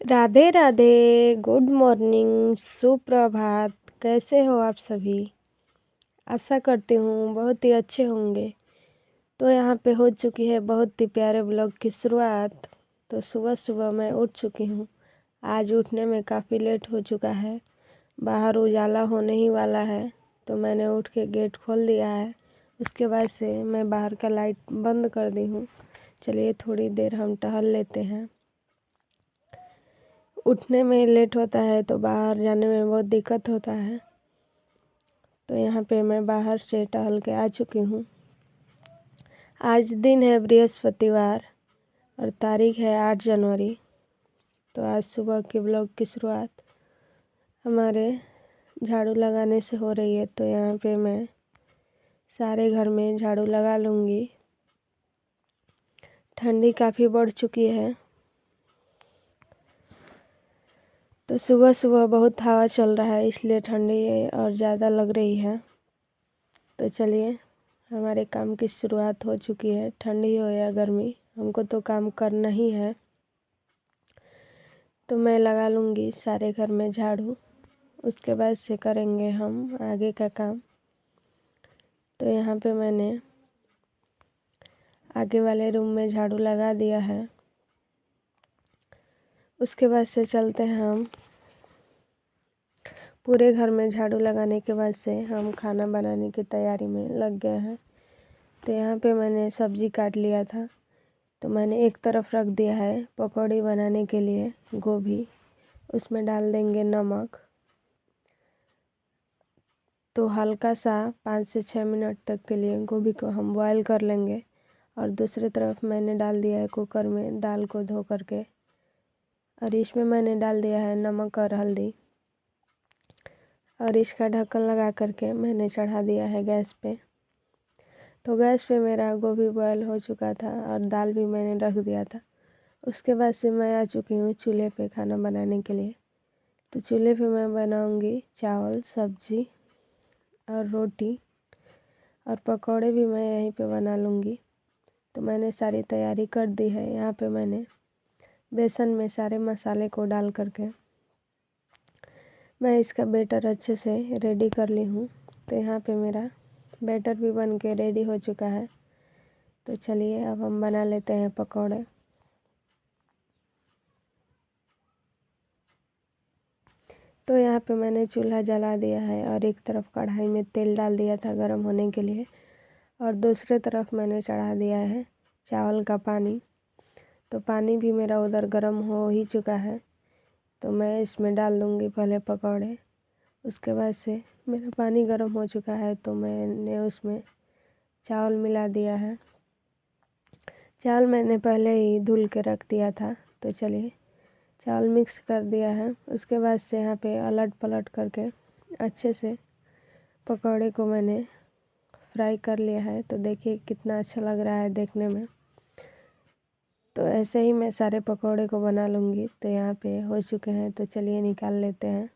Radhe Radhe, good morning, सुप्रभात। कैसे हो आप सभी? आशा करती हूँ बहुत ही अच्छे होंगे। तो यहाँ पे हो चुकी है बहुत ही प्यारे ब्लॉग की शुरुआत। तो सुबह सुबह मैं उठ चुकी हूँ। आज उठने में काफ़ी लेट हो चुका है, बाहर उजाला होने ही वाला है। तो मैंने उठ के गेट खोल दिया है। उसके बाद से मैं बाहर का लाइट बंद कर दी हूँ। चलिए थोड़ी देर हम टहल लेते हैं। उठने में लेट होता है तो बाहर जाने में बहुत दिक्कत होता है। तो यहाँ पे मैं बाहर से टहल के आ चुकी हूँ। आज दिन है बृहस्पतिवार और तारीख है 8 जनवरी। तो आज सुबह के ब्लॉग की शुरुआत हमारे झाड़ू लगाने से हो रही है। तो यहाँ पे मैं सारे घर में झाड़ू लगा लूँगी। ठंडी काफ़ी बढ़ चुकी है, तो सुबह सुबह बहुत हवा चल रहा है, इसलिए ठंडी और ज़्यादा लग रही है। तो चलिए, हमारे काम की शुरुआत हो चुकी है। ठंडी हो या गर्मी, हमको तो काम करना ही है। तो मैं लगा लूँगी सारे घर में झाड़ू। उसके बाद से करेंगे हम आगे का काम। तो यहाँ पे मैंने आगे वाले रूम में झाड़ू लगा दिया है। उसके बाद से चलते हैं हम पूरे घर में झाड़ू लगाने के बाद से हम खाना बनाने की तैयारी में लग गए हैं। तो यहाँ पे मैंने सब्ज़ी काट लिया था, तो मैंने एक तरफ रख दिया है पकौड़ी बनाने के लिए गोभी। उसमें डाल देंगे नमक। तो हल्का सा 5 से 6 मिनट तक के लिए गोभी को हम बॉयल कर लेंगे। और दूसरी तरफ मैंने डाल दिया है कुकर में दाल को धो करके, और इसमें मैंने डाल दिया है नमक और हल्दी। और इसका ढक्कन लगा करके मैंने चढ़ा दिया है गैस पे। तो गैस पे मेरा गोभी बॉयल हो चुका था और दाल भी मैंने रख दिया था। उसके बाद से मैं आ चुकी हूँ चूल्हे पे खाना बनाने के लिए। तो चूल्हे पे मैं बनाऊँगी चावल, सब्जी और रोटी, और पकौड़े भी मैं यहीं पे बना लूँगी। तो मैंने सारी तैयारी कर दी है। यहाँ पे मैंने बेसन में सारे मसाले को डाल करके मैं इसका बैटर अच्छे से रेडी कर ली हूँ। तो यहाँ पे मेरा बैटर भी बन के रेडी हो चुका है। तो चलिए अब हम बना लेते हैं पकौड़े। तो यहाँ पे मैंने चूल्हा जला दिया है और एक तरफ कढ़ाई में तेल डाल दिया था गरम होने के लिए, और दूसरे तरफ मैंने चढ़ा दिया है चावल का पानी। तो पानी भी मेरा उधर गरम हो ही चुका है। तो मैं इसमें डाल दूँगी पहले पकौड़े। उसके बाद से मेरा पानी गर्म हो चुका है तो मैंने उसमें चावल मिला दिया है। चावल मैंने पहले ही धुल के रख दिया था। तो चलिए चावल मिक्स कर दिया है। उसके बाद से यहाँ पे अलट पलट करके अच्छे से पकौड़े को मैंने फ्राई कर लिया है। तो देखिए कितना अच्छा लग रहा है देखने में। तो ऐसे ही मैं सारे पकौड़े को बना लूँगी। तो यहाँ पे हो चुके हैं, तो चलिए निकाल लेते हैं।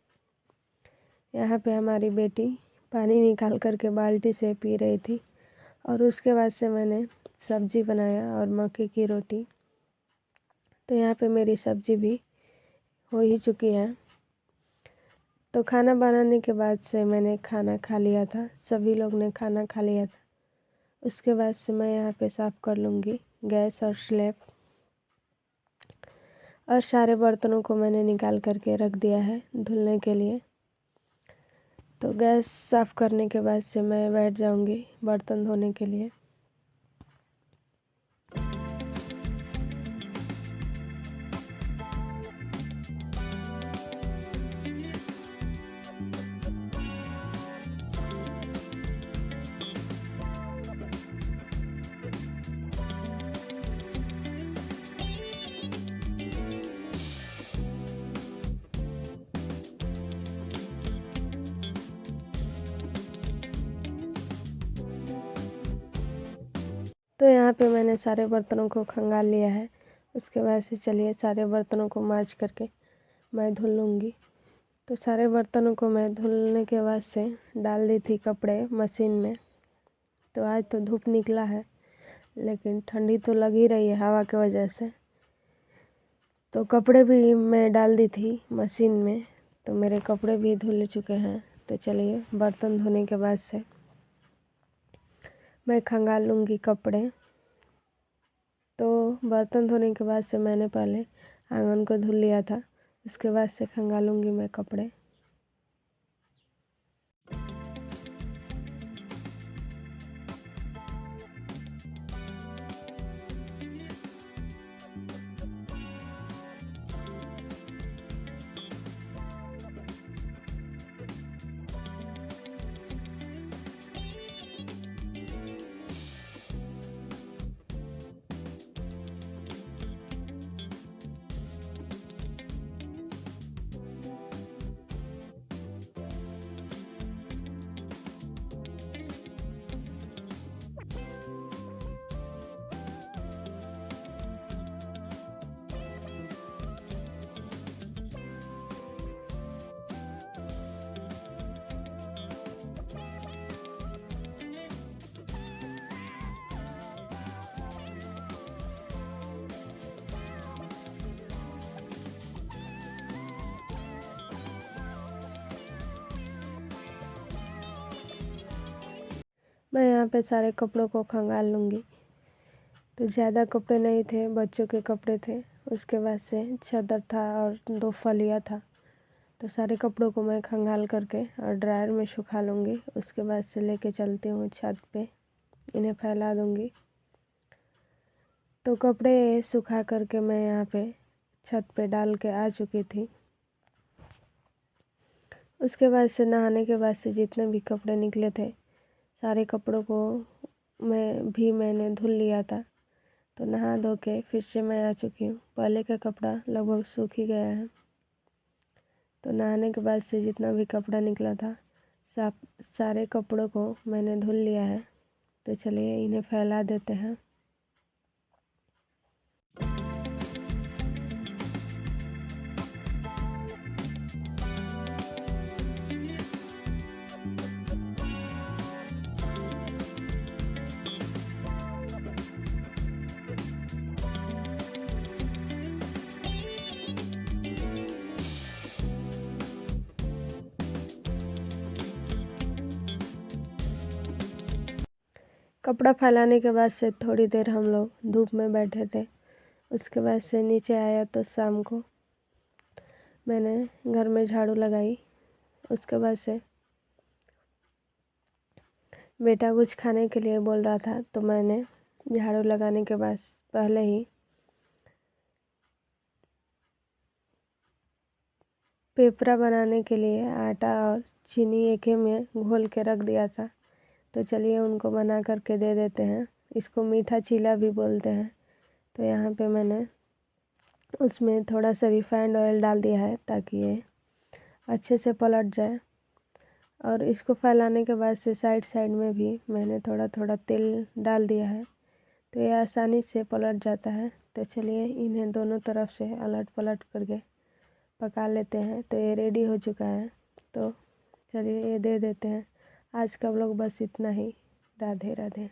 यहाँ पे हमारी बेटी पानी निकाल करके बाल्टी से पी रही थी। और उसके बाद से मैंने सब्ज़ी बनाया और मक्के की रोटी। तो यहाँ पे मेरी सब्ज़ी भी हो ही चुकी है। तो खाना बनाने के बाद से मैंने खाना खा लिया था, सभी लोग ने खाना खा लिया था। उसके बाद से मैं यहाँ पे साफ़ कर लूँगी गैस और स्लैब, और सारे बर्तनों को मैंने निकाल करके रख दिया है धुलने के लिए। तो गैस साफ़ करने के बाद से मैं बैठ जाऊँगी बर्तन धोने के लिए। तो यहाँ पे मैंने सारे बर्तनों को खंगाल लिया है। उसके बाद से चलिए सारे बर्तनों को मांज करके मैं धुल लूँगी। तो सारे बर्तनों को मैं धुलने के बाद से डाल दी थी कपड़े मशीन में। तो आज तो धूप निकला है, लेकिन ठंडी तो लग ही रही है हवा की वजह से। तो कपड़े भी मैं डाल दी थी मशीन में, तो मेरे कपड़े भी धुल चुके हैं। तो चलिए बर्तन धोने के बाद से मैं खंगाल लूँगी कपड़े। तो बर्तन धोने के बाद से मैंने पहले आंगन को धुल लिया था, उसके बाद से खंगालूँगी मैं कपड़े। मैं यहाँ पे सारे कपड़ों को खंगाल लूँगी। तो ज़्यादा कपड़े नहीं थे, बच्चों के कपड़े थे, उसके बाद से चादर था और 2 फलिया था। तो सारे कपड़ों को मैं खंगाल करके और ड्रायर में सुखा लूँगी। उसके बाद से लेके चलती हूँ छत पे, इन्हें फैला दूँगी। तो कपड़े सुखा करके मैं यहाँ पे छत पे डाल के आ चुकी थी। उसके बाद से नहाने के बाद से जितने भी कपड़े निकले थे, सारे कपड़ों को मैंने धुल लिया था। तो नहा धो के फिर से मैं आ चुकी हूँ। पहले का कपड़ा लगभग सूख ही गया है। तो नहाने के बाद से जितना भी कपड़ा निकला था, सारे कपड़ों को मैंने धुल लिया है। तो चलिए इन्हें फैला देते हैं। कपड़ा फैलाने के बाद से थोड़ी देर हम लोग धूप में बैठे थे। उसके बाद से नीचे आया तो शाम को मैंने घर में झाड़ू लगाई। उसके बाद से बेटा कुछ खाने के लिए बोल रहा था, तो मैंने झाड़ू लगाने के बाद पहले ही पेपरा बनाने के लिए आटा और चीनी एक ही में घोल के रख दिया था। तो चलिए उनको बना करके दे देते हैं। इसको मीठा चीला भी बोलते हैं। तो यहाँ पे मैंने उसमें थोड़ा सा रिफाइंड ऑयल डाल दिया है ताकि ये अच्छे से पलट जाए। और इसको फैलाने के बाद से साइड साइड में भी मैंने थोड़ा थोड़ा तेल डाल दिया है, तो ये आसानी से पलट जाता है। तो चलिए इन्हें दोनों तरफ से अलट पलट करके पका लेते हैं। तो ये रेडी हो चुका है। तो चलिए ये दे देते हैं। आज का व्लॉग बस इतना ही। राधे राधे।